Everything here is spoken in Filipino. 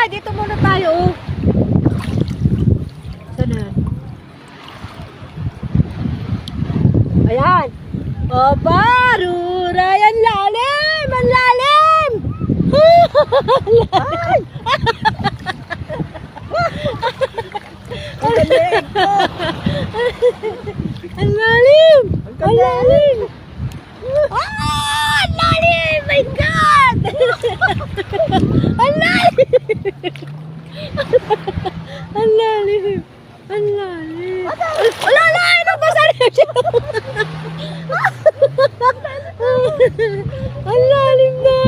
Ay, dito muna tayo. Saan na? Ayan. Aba, ruray. Ang lalim! Ang lalim! Ay! Ang galing ko. Ang lalim! Ang Ang lalim! Ah! Ang lalim! My God! Ang lalim! Ang lalim! Ang lalim! Wala na! Nagbasa na siya! Ang lalim na!